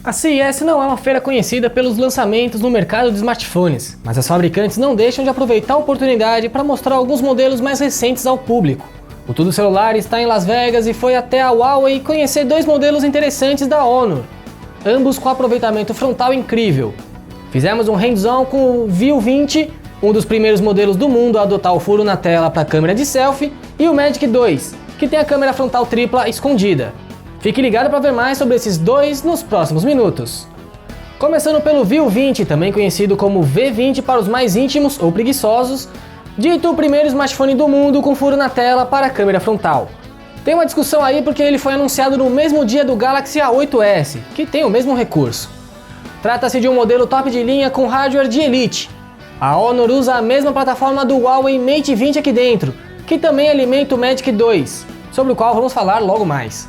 A CES não é uma feira conhecida pelos lançamentos no mercado de smartphones, mas as fabricantes não deixam de aproveitar a oportunidade para mostrar alguns modelos mais recentes ao público. O Tudo Celular está em Las Vegas e foi até a Huawei conhecer dois modelos interessantes da Honor, ambos com aproveitamento frontal incrível. Fizemos um hands-on com o View 20, um dos primeiros modelos do mundo a adotar o furo na tela para câmera de selfie, e o Magic 2, que tem a câmera frontal tripla escondida. Fique ligado para ver mais sobre esses dois nos próximos minutos. Começando pelo View 20, também conhecido como V20 para os mais íntimos ou preguiçosos, dito o primeiro smartphone do mundo com furo na tela para a câmera frontal. Tem uma discussão aí porque ele foi anunciado no mesmo dia do Galaxy A8s, que tem o mesmo recurso. Trata-se de um modelo top de linha com hardware de elite. A Honor usa a mesma plataforma do Huawei Mate 20 aqui dentro, que também alimenta o Magic 2, sobre o qual vamos falar logo mais.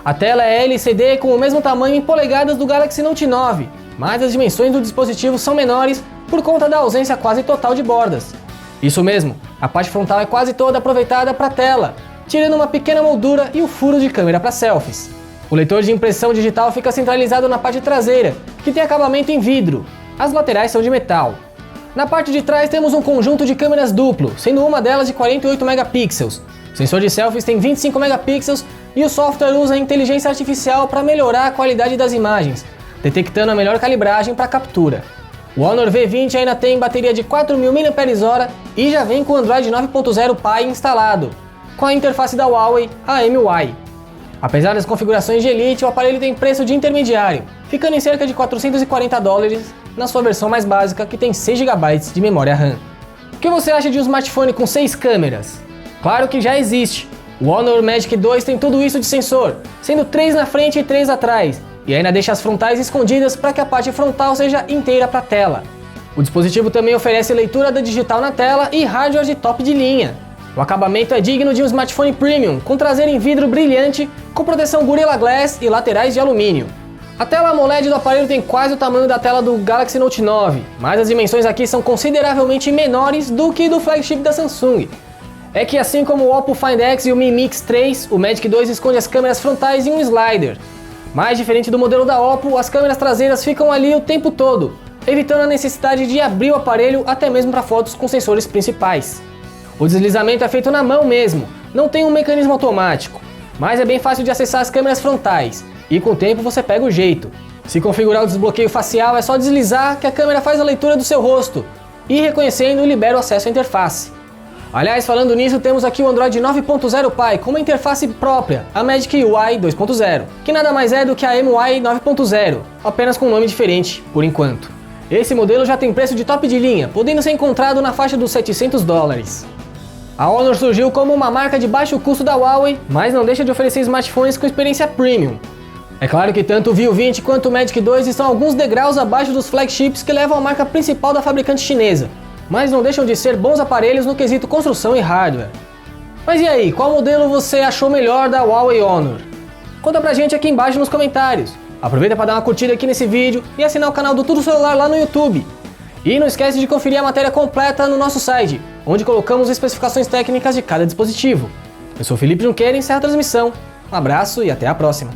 A tela é LCD com o mesmo tamanho em polegadas do Galaxy Note 9, mas as dimensões do dispositivo são menores por conta da ausência quase total de bordas. Isso mesmo, a parte frontal é quase toda aproveitada para a tela, tirando uma pequena moldura e o furo de câmera para selfies. O leitor de impressão digital fica centralizado na parte traseira, que tem acabamento em vidro. As laterais são de metal. Na parte de trás temos um conjunto de câmeras duplo, sendo uma delas de 48 megapixels. O sensor de selfies tem 25 megapixels e o software usa a inteligência artificial para melhorar a qualidade das imagens, detectando a melhor calibragem para captura. O Honor V20 ainda tem bateria de 4.000 mAh e já vem com o Android 9.0 Pie instalado, com a interface da Huawei, a MUI. Apesar das configurações de Elite, o aparelho tem preço de intermediário, ficando em cerca de $440 na sua versão mais básica, que tem 6 GB de memória RAM. O que você acha de um smartphone com 6 câmeras? Claro que já existe. O Honor Magic 2 tem tudo isso de sensor, sendo 3 na frente e 3 atrás, e ainda deixa as frontais escondidas para que a parte frontal seja inteira para a tela. O dispositivo também oferece leitura da digital na tela e hardware de top de linha. O acabamento é digno de um smartphone premium, com traseira em vidro brilhante, com proteção Gorilla Glass e laterais de alumínio. A tela AMOLED do aparelho tem quase o tamanho da tela do Galaxy Note 9, mas as dimensões aqui são consideravelmente menores do que do flagship da Samsung. É que assim como o Oppo Find X e o Mi Mix 3, o Magic 2 esconde as câmeras frontais em um slider. Mais diferente do modelo da Oppo, as câmeras traseiras ficam ali o tempo todo, evitando a necessidade de abrir o aparelho até mesmo para fotos com sensores principais. O deslizamento é feito na mão mesmo, não tem um mecanismo automático, mas é bem fácil de acessar as câmeras frontais, e com o tempo você pega o jeito. Se configurar o desbloqueio facial é só deslizar que a câmera faz a leitura do seu rosto, e reconhecendo libera o acesso à interface. Aliás, falando nisso, temos aqui o Android 9.0 Pie com uma interface própria, a Magic UI 2.0, que nada mais é do que a MUI 9.0, apenas com um nome diferente, por enquanto. Esse modelo já tem preço de top de linha, podendo ser encontrado na faixa dos $700. A Honor surgiu como uma marca de baixo custo da Huawei, mas não deixa de oferecer smartphones com experiência premium. É claro que tanto o View 20 quanto o Magic 2 estão alguns degraus abaixo dos flagships que levam a marca principal da fabricante chinesa, mas não deixam de ser bons aparelhos no quesito construção e hardware. Mas e aí, qual modelo você achou melhor da Huawei Honor? Conta pra gente aqui embaixo nos comentários. Aproveita para dar uma curtida aqui nesse vídeo e assinar o canal do Tudo Celular lá no YouTube. E não esquece de conferir a matéria completa no nosso site, onde colocamos especificações técnicas de cada dispositivo. Eu sou Felipe Junqueira e encerro a transmissão. Um abraço e até a próxima.